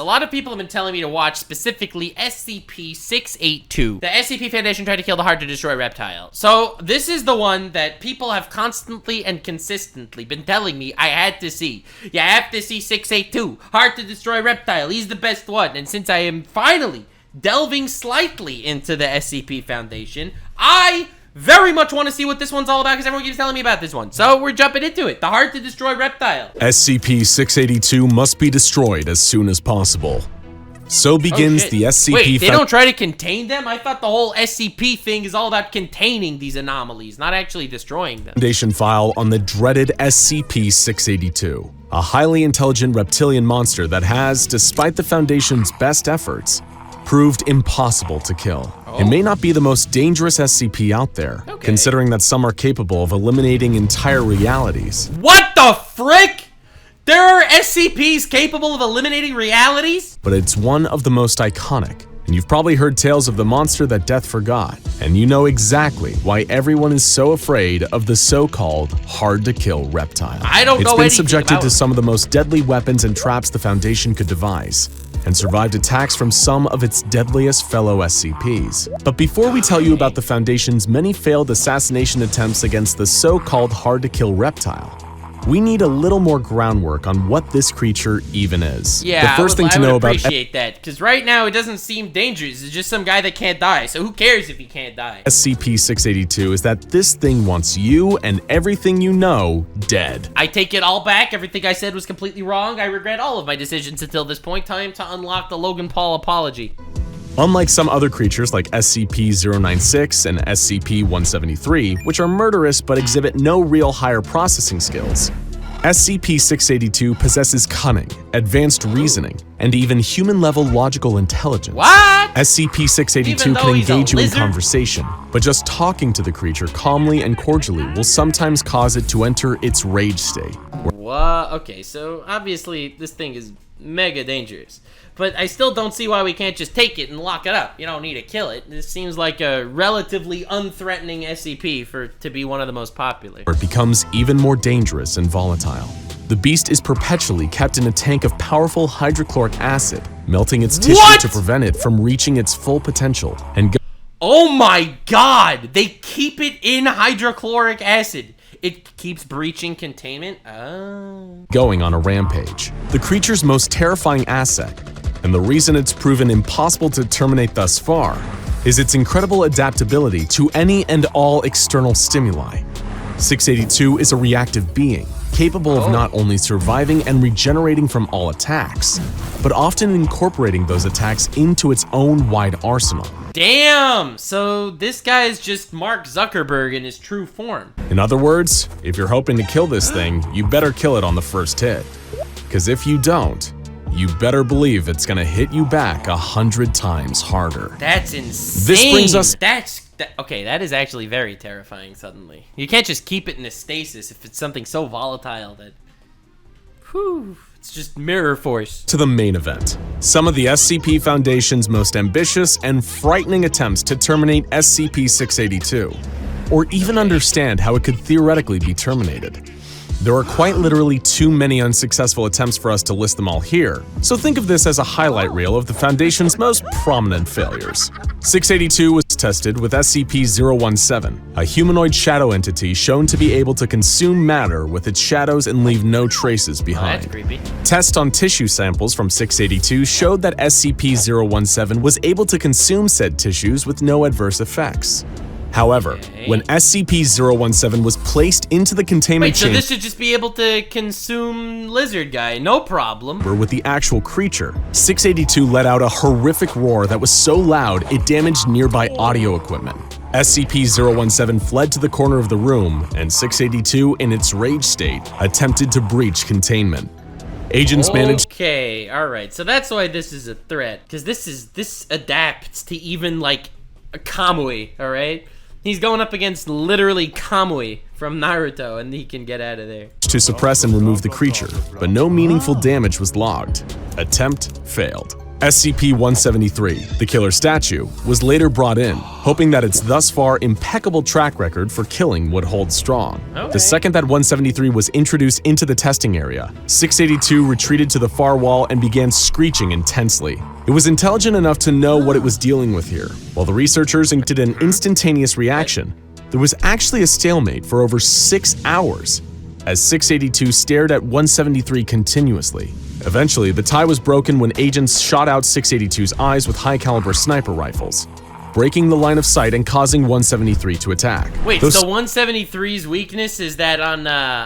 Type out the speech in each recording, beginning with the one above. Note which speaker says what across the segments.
Speaker 1: a lot of people have been telling me to watch specifically SCP-682. The SCP Foundation tried to kill the hard to destroy reptile. So this is the one that people have constantly and consistently been telling me I had to see. You have to see 682, hard to destroy reptile. He's the best one. And since I am finally delving slightly into the SCP Foundation, I very much want to see what this one's all about because everyone keeps telling me about this one. So we're jumping into it. The hard to destroy reptile.
Speaker 2: SCP-682 must be destroyed as soon as possible. So begins the SCP.
Speaker 1: Wait, they don't try to contain them? I thought the whole SCP thing is all about containing these anomalies, not actually destroying them.
Speaker 2: Foundation file on the dreaded SCP-682, a highly intelligent reptilian monster that has, despite the Foundation's best efforts, proved impossible to kill. It may not be the most dangerous SCP out there, considering that some are capable of eliminating entire realities.
Speaker 1: What the frick? There are SCPs capable of eliminating realities?
Speaker 2: But it's one of the most iconic, and you've probably heard tales of the monster that death forgot, and you know exactly why everyone is so afraid of the so-called hard-to-kill reptile.
Speaker 1: I don't know anything about it.
Speaker 2: It's been subjected to some of the most deadly weapons and traps the Foundation could devise, and survived attacks from some of its deadliest fellow SCPs. But before we tell you about the Foundation's many failed assassination attempts against the so-called hard-to-kill reptile, we need a little more groundwork on what this creature even is.
Speaker 1: Yeah,
Speaker 2: the first thing to know about
Speaker 1: appreciate that, because right now it doesn't seem dangerous. It's just some guy that can't die, so who cares if he can't die?
Speaker 2: SCP-682 is that this thing wants you and everything you know dead.
Speaker 1: I take it all back. Everything I said was completely wrong. I regret all of my decisions until this point. Time to unlock the Logan Paul apology.
Speaker 2: Unlike some other creatures like SCP-096 and SCP-173, which are murderous but exhibit no real higher processing skills, SCP-682 possesses cunning, advanced reasoning, and even human-level logical intelligence.
Speaker 1: What?
Speaker 2: SCP-682 can engage you in conversation, but just talking to the creature calmly and cordially will sometimes cause it to enter its rage state.
Speaker 1: What? Okay, so obviously this thing is mega dangerous. But I still don't see why we can't just take it and lock it up. You don't need to kill it. This seems like a relatively unthreatening SCP to be one of the most popular.
Speaker 2: It becomes even more dangerous and volatile. The beast is perpetually kept in a tank of powerful hydrochloric acid, melting its tissue to prevent it from reaching its full potential. And
Speaker 1: oh my god! They keep it in hydrochloric acid. It keeps breaching containment? Oh.
Speaker 2: Going on a rampage. The creature's most terrifying asset, and the reason it's proven impossible to terminate thus far, is its incredible adaptability to any and all external stimuli. 682 is a reactive being, capable of not only surviving and regenerating from all attacks, but often incorporating those attacks into its own wide arsenal.
Speaker 1: Damn! So this guy is just Mark Zuckerberg in his true form.
Speaker 2: In other words, if you're hoping to kill this thing, you better kill it on the first hit. Because if you don't, you better believe it's gonna hit you back 100 times harder.
Speaker 1: That's insane.
Speaker 2: This brings us...
Speaker 1: Okay, that is actually very terrifying suddenly. You can't just keep it in a stasis if it's something so volatile that... Whew, it's just mirror force.
Speaker 2: To the main event. Some of the SCP Foundation's most ambitious and frightening attempts to terminate SCP-682, or even understand how it could theoretically be terminated. There are quite literally too many unsuccessful attempts for us to list them all here, so think of this as a highlight reel of the Foundation's most prominent failures. 682 was tested with SCP-017, a humanoid shadow entity shown to be able to consume matter with its shadows and leave no traces behind.
Speaker 1: That's creepy.
Speaker 2: Tests on tissue samples from 682 showed that SCP-017 was able to consume said tissues with no adverse effects. However, when SCP-017 was placed into the containment chamber—
Speaker 1: so this should just be able to consume lizard guy, no problem.
Speaker 2: With the actual creature, 682 let out a horrific roar that was so loud it damaged nearby audio equipment. SCP-017 fled to the corner of the room, and 682, in its rage state, attempted to breach containment. Agents managed—
Speaker 1: Okay, alright, so that's why this is a threat, because this adapts to even, like, a Kamui, alright? He's going up against literally Kamui from Naruto, and he can get out of there.
Speaker 2: To suppress and remove the creature, but no meaningful damage was logged. Attempt failed. SCP-173, the killer statue, was later brought in, hoping that its thus far impeccable track record for killing would hold strong.
Speaker 1: Okay.
Speaker 2: The second that 173 was introduced into the testing area, 682 retreated to the far wall and began screeching intensely. It was intelligent enough to know what it was dealing with here. While the researchers did an instantaneous reaction, there was actually a stalemate for over 6 hours, as 682 stared at 173 continuously. Eventually, the tie was broken when agents shot out 682's eyes with high-caliber sniper rifles, breaking the line of sight and causing 173 to attack.
Speaker 1: Wait, so 173's weakness is that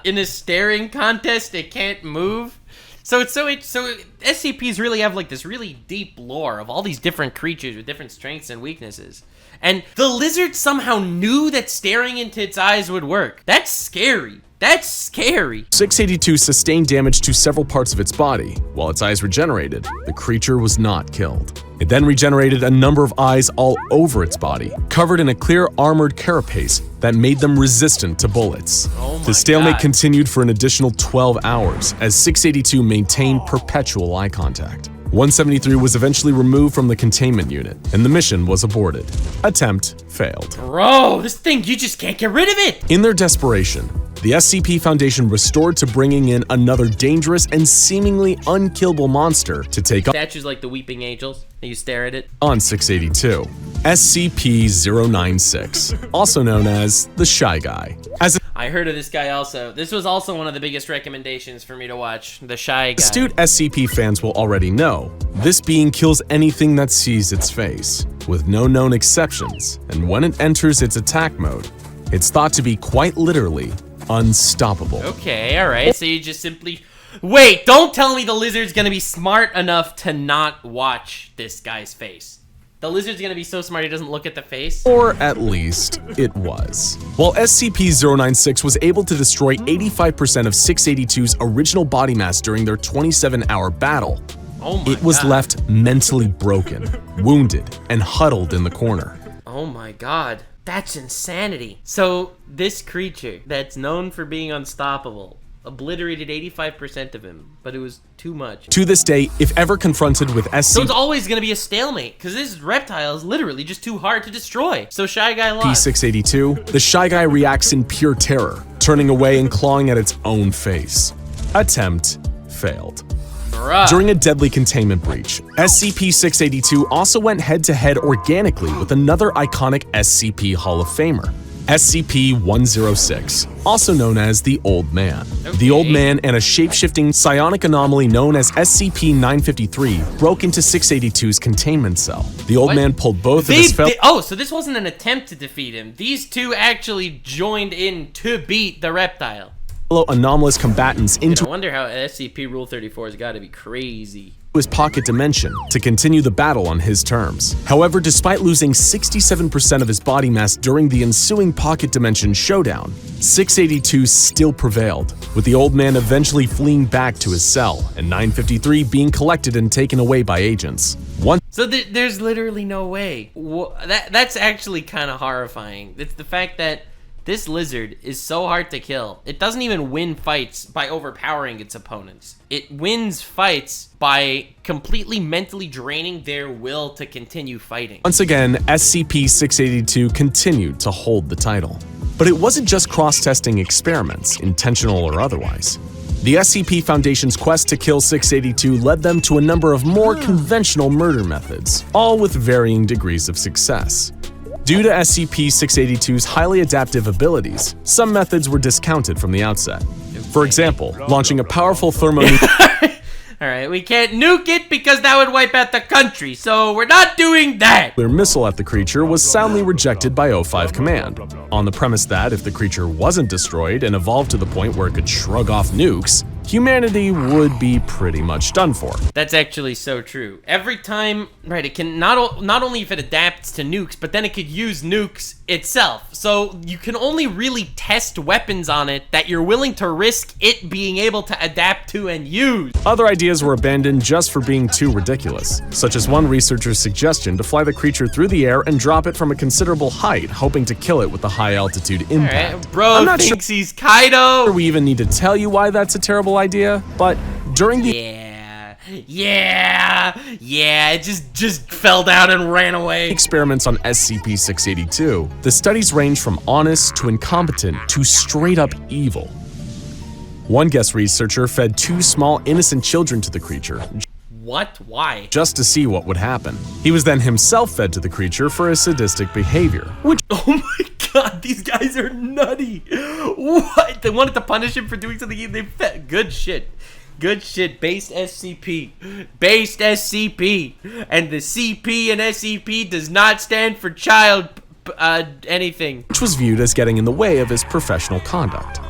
Speaker 1: in a staring contest, it can't move? So SCPs really have like this really deep lore of all these different creatures with different strengths and weaknesses. And the lizard somehow knew that staring into its eyes would work. That's scary. That's scary.
Speaker 2: 682 sustained damage to several parts of its body. While its eyes regenerated, the creature was not killed. It then regenerated a number of eyes all over its body, covered in a clear armored carapace that made them resistant to bullets.
Speaker 1: Oh my
Speaker 2: The stalemate
Speaker 1: God.
Speaker 2: continued for an additional 12 hours as 682 maintained perpetual eye contact. 173 was eventually removed from the containment unit, and the mission was aborted. Attempt failed.
Speaker 1: Bro, this thing, you just can't get rid of it.
Speaker 2: In their desperation, the SCP Foundation restored to bringing in another dangerous and seemingly unkillable monster to take
Speaker 1: Statues like the Weeping Angels, and you stare at it.
Speaker 2: on 682. SCP-096, also known as the Shy Guy. As
Speaker 1: I heard of this guy also. This was also one of the biggest recommendations for me to watch, The Shy Guy.
Speaker 2: astute SCP fans will already know, this being kills anything that sees its face, with no known exceptions, and when it enters its attack mode, it's thought to be quite literally unstoppable.
Speaker 1: Okay, alright, so you just simply... Wait, don't tell me the lizard's gonna be smart enough to not watch this guy's face. The lizard's gonna be so smart he doesn't look at the face?
Speaker 2: Or at least, it was. While SCP-096 was able to destroy 85% of 682's original body mass during their 27-hour battle,
Speaker 1: Oh my
Speaker 2: it was
Speaker 1: God.
Speaker 2: left mentally broken, wounded, and huddled in the corner.
Speaker 1: Oh my God. That's insanity. So, this creature that's known for being unstoppable obliterated 85% of him, but it was too much.
Speaker 2: To this day, if ever confronted with
Speaker 1: So it's
Speaker 2: SCP-682,
Speaker 1: always gonna be a stalemate, because this reptile is literally just too hard to destroy. So Shy Guy lost.
Speaker 2: the Shy Guy reacts in pure terror, turning away and clawing at its own face. Attempt failed.
Speaker 1: Bruh.
Speaker 2: During a deadly containment breach, SCP-682 also went head-to-head organically with another iconic SCP Hall of Famer, SCP-106, also known as the Old Man. The Old Man and a shape-shifting psionic anomaly known as SCP-953 broke into 682's containment cell. The Old
Speaker 1: What?
Speaker 2: Man pulled both of his fellow
Speaker 1: Oh, so this wasn't an attempt to defeat him. These two actually joined in to beat the reptile.
Speaker 2: anomalous combatants into
Speaker 1: I wonder how SCP Rule 34 has got to be crazy.
Speaker 2: his pocket dimension to continue the battle on his terms. However, despite losing 67% of his body mass during the ensuing pocket dimension showdown, 682 still prevailed, with the Old Man eventually fleeing back to his cell and 953 being collected and taken away by agents.
Speaker 1: So there's literally no way. That's actually kind of horrifying. It's the fact that this lizard is so hard to kill. It doesn't even win fights by overpowering its opponents. It wins fights by completely mentally draining their will to continue fighting.
Speaker 2: Once again, SCP-682 continued to hold the title. But it wasn't just cross-testing experiments, intentional or otherwise. The SCP Foundation's quest to kill 682 led them to a number of more conventional murder methods, all with varying degrees of success. Due to SCP-682's highly adaptive abilities, some methods were discounted from the outset. For example, launching a powerful thermonuclear
Speaker 1: Alright, we can't nuke it because that would wipe out the country, so we're not doing that!
Speaker 2: missile at the creature was soundly rejected by O5 Command, on the premise that if the creature wasn't destroyed and evolved to the point where it could shrug off nukes, humanity would be pretty much done for.
Speaker 1: That's actually so true. Every time, right, it can not only if it adapts to nukes, but then it could use nukes itself. So you can only really test weapons on it that you're willing to risk it being able to adapt to and use.
Speaker 2: Other ideas were abandoned just for being too ridiculous, such as one researcher's suggestion to fly the creature through the air and drop it from a considerable height, hoping to kill it with a high-altitude impact.
Speaker 1: Alright, bro
Speaker 2: I'm not
Speaker 1: thinks he's Kaido.
Speaker 2: sure we even need to tell you why that's a terrible idea, but during the
Speaker 1: Yeah, it just fell down and ran away.
Speaker 2: Experiments on SCP-682, the studies range from honest to incompetent to straight up evil. One guest researcher fed 2 small innocent children to the creature.
Speaker 1: What? Why?
Speaker 2: Just to see what would happen. He was then himself fed to the creature for his sadistic behavior, which—
Speaker 1: Oh my god, these guys are nutty. What? They wanted to punish him for doing something they fed. Good shit. Good shit. Based SCP. Based SCP. And the CP and SCP does not stand for child anything.
Speaker 2: which was viewed as getting in the way of his professional conduct.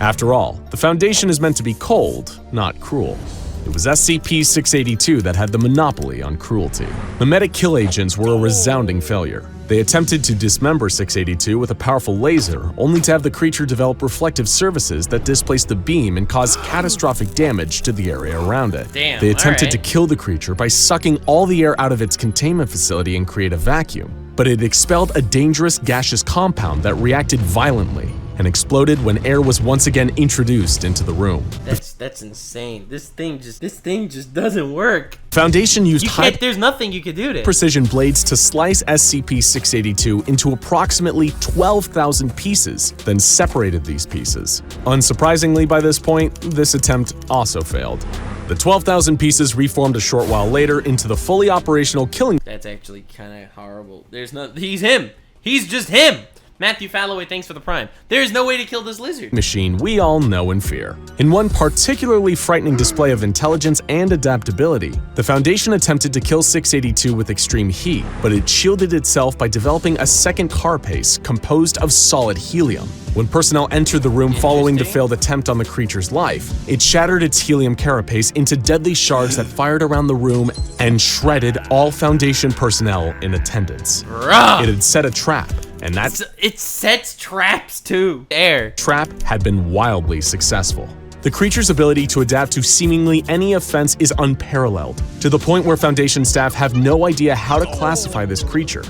Speaker 2: After all, the Foundation is meant to be cold, not cruel. It was SCP-682 that had the monopoly on cruelty. Memetic kill agents were a resounding failure. They attempted to dismember 682 with a powerful laser, only to have the creature develop reflective surfaces that displaced the beam and caused catastrophic damage to the area around it.
Speaker 1: Damn,
Speaker 2: they attempted
Speaker 1: alright.
Speaker 2: to kill the creature by sucking all the air out of its containment facility and create a vacuum, but it expelled a dangerous gaseous compound that reacted violently and exploded when air was once again introduced into the room.
Speaker 1: That's insane. This thing just doesn't work.
Speaker 2: Foundation used
Speaker 1: There's nothing you could do to it.
Speaker 2: precision blades to slice SCP-682 into approximately 12,000 pieces, then separated these pieces. Unsurprisingly, by this point, this attempt also failed. The 12,000 pieces reformed a short while later into the fully operational killing
Speaker 1: That's actually kind of horrible. He's him. He's just him. Matthew Falloway, thanks for the prime. There's no way to kill this lizard.
Speaker 2: machine we all know and fear. In one particularly frightening display of intelligence and adaptability, the Foundation attempted to kill 682 with extreme heat, but it shielded itself by developing a second carapace composed of solid helium. When personnel entered the room following the failed attempt on the creature's life, it shattered its helium carapace into deadly shards that fired around the room and shredded all Foundation personnel in attendance.
Speaker 1: Bruh.
Speaker 2: It had set a trap, and that
Speaker 1: It sets traps too. Air.
Speaker 2: trap had been wildly successful. The creature's ability to adapt to seemingly any offense is unparalleled, to the point where Foundation staff have no idea how to classify this creature,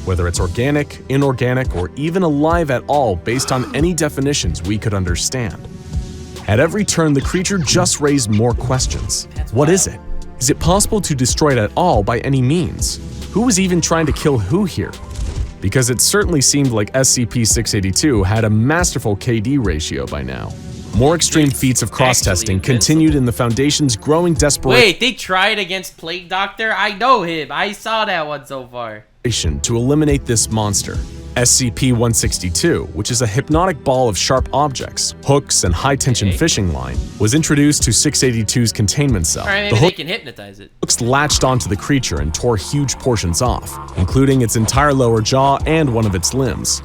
Speaker 2: whether it's organic, inorganic, or even alive at all based on any definitions we could understand. At every turn, the creature just raised more questions. What is it? Is it possible to destroy it at all by any means? Who was even trying to kill who here? Because it certainly seemed like SCP-682 had a masterful KD ratio by now. More extreme feats of cross-testing continued in the Foundation's growing desperation
Speaker 1: Wait, they tried against Plague Doctor? I know him. I saw that one so far.
Speaker 2: to eliminate this monster. SCP-162, which is a hypnotic ball of sharp objects, hooks, and high-tension fishing line, was introduced to 682's containment cell.
Speaker 1: Alright,
Speaker 2: The
Speaker 1: maybe they can hypnotize it.
Speaker 2: hooks latched onto the creature and tore huge portions off, including its entire lower jaw and one of its limbs.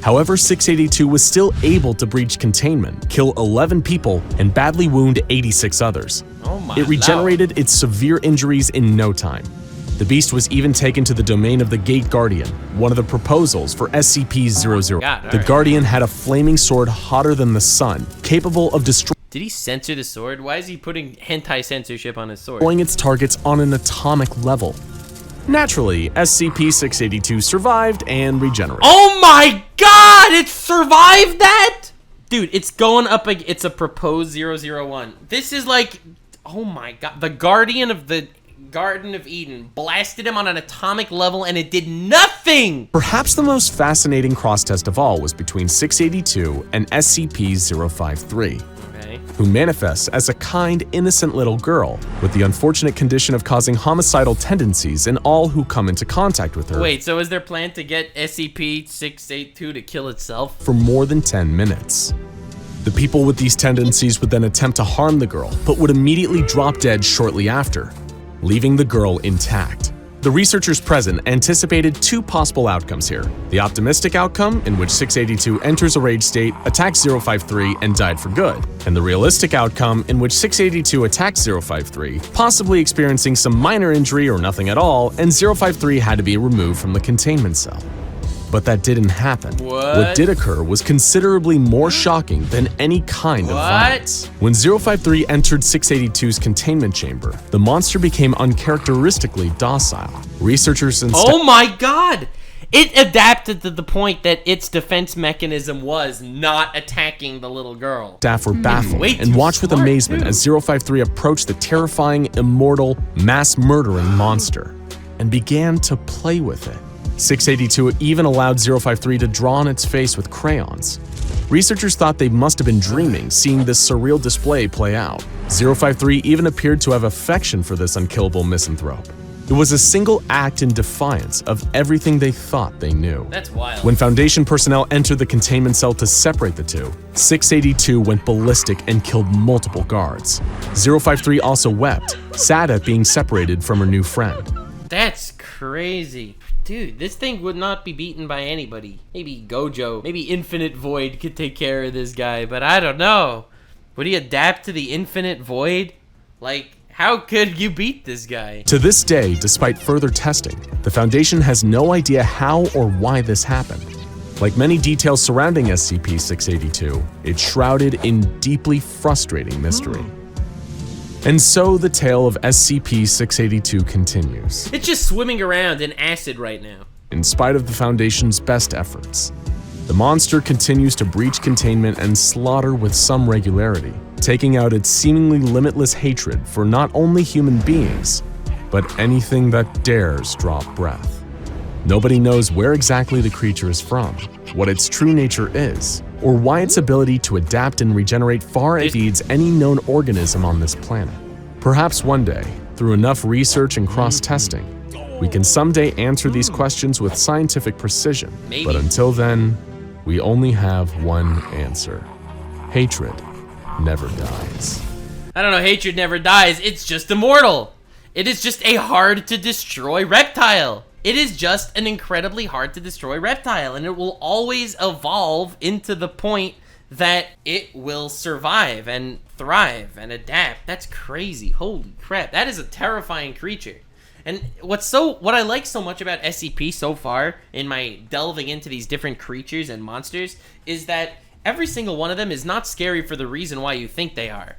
Speaker 2: However, 682 was still able to breach containment, kill 11 people, and badly wound 86 others.
Speaker 1: Oh my
Speaker 2: It regenerated its severe injuries in no time. The beast was even taken to the domain of the Gate Guardian, one of the proposals for SCP-00.
Speaker 1: God,
Speaker 2: The
Speaker 1: alright.
Speaker 2: Guardian had a flaming sword hotter than the sun, capable of destroying
Speaker 1: Did he censor the sword? Why is he putting hentai censorship on his sword?
Speaker 2: its targets on an atomic level. Naturally, SCP-682 survived and regenerated.
Speaker 1: Oh my god! It survived that? Dude, it's going up, it's a proposed 001. This is like, oh my god. The Guardian of the Garden of Eden blasted him on an atomic level and it did nothing!
Speaker 2: Perhaps the most fascinating cross-test of all was between 682 and SCP-053,
Speaker 1: Okay.
Speaker 2: who manifests as a kind, innocent little girl with the unfortunate condition of causing homicidal tendencies in all who come into contact with her
Speaker 1: Wait, so is there plan to get SCP-682 to kill itself?
Speaker 2: for more than 10 minutes. The people with these tendencies would then attempt to harm the girl, but would immediately drop dead shortly after, leaving the girl intact. The researchers present anticipated 2 possible outcomes here. The optimistic outcome, in which 682 enters a rage state, attacks 053, and died for good. And the realistic outcome, in which 682 attacks 053, possibly experiencing some minor injury or nothing at all, and 053 had to be removed from the containment cell. But that didn't happen. What did occur was considerably more shocking than any kind of violence. When 053 entered 682's containment chamber, the monster became uncharacteristically docile. Researchers
Speaker 1: Oh my god! It adapted to the point that its defense mechanism was not attacking the little girl.
Speaker 2: Staff were baffled
Speaker 1: way
Speaker 2: and
Speaker 1: too
Speaker 2: watched with
Speaker 1: smart,
Speaker 2: amazement
Speaker 1: too.
Speaker 2: as 053 approached the terrifying, immortal, mass-murdering monster and began to play with it. 682 even allowed 053 to draw on its face with crayons. Researchers thought they must have been dreaming, seeing this surreal display play out. 053 even appeared to have affection for this unkillable misanthrope. It was a single act in defiance of everything they thought they knew.
Speaker 1: That's wild.
Speaker 2: When Foundation personnel entered the containment cell to separate the two, 682 went ballistic and killed multiple guards. 053 also wept, sad at being separated from her new friend.
Speaker 1: That's crazy. Dude, this thing would not be beaten by anybody. Maybe Gojo, maybe Infinite Void could take care of this guy, but I don't know. Would he adapt to the Infinite Void? Like, how could you beat this guy?
Speaker 2: To this day, despite further testing, the Foundation has no idea how or why this happened. Like many details surrounding SCP-682, it's shrouded in deeply frustrating mystery. And so the tale of SCP-682 continues.
Speaker 1: It's just swimming around in acid right now.
Speaker 2: In spite of the Foundation's best efforts, the monster continues to breach containment and slaughter with some regularity, taking out its seemingly limitless hatred for not only human beings, but anything that dares draw breath. Nobody knows where exactly the creature is from, what its true nature is, or why its ability to adapt and regenerate far exceeds any known organism on this planet. Perhaps one day, through enough research and cross-testing, we can someday answer these questions with scientific precision.
Speaker 1: Maybe.
Speaker 2: But until then, we only have one answer. Hatred never dies.
Speaker 1: I don't know, hatred never dies. It's just immortal. It is just a hard-to-destroy reptile. It is just an incredibly hard-to-destroy reptile, and it will always evolve into the point that it will survive and thrive and adapt. That's crazy. Holy crap. That is a terrifying creature. And what I like so much about SCP so far in my delving into these different creatures and monsters is that every single one of them is not scary for the reason why you think they are.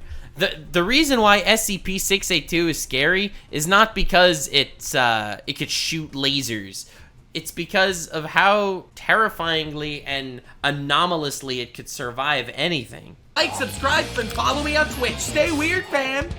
Speaker 1: The reason why SCP-682 is scary is not because it could shoot lasers. It's because of how terrifyingly and anomalously it could survive anything.
Speaker 3: Like, subscribe, and follow me on Twitch. Stay weird, fam.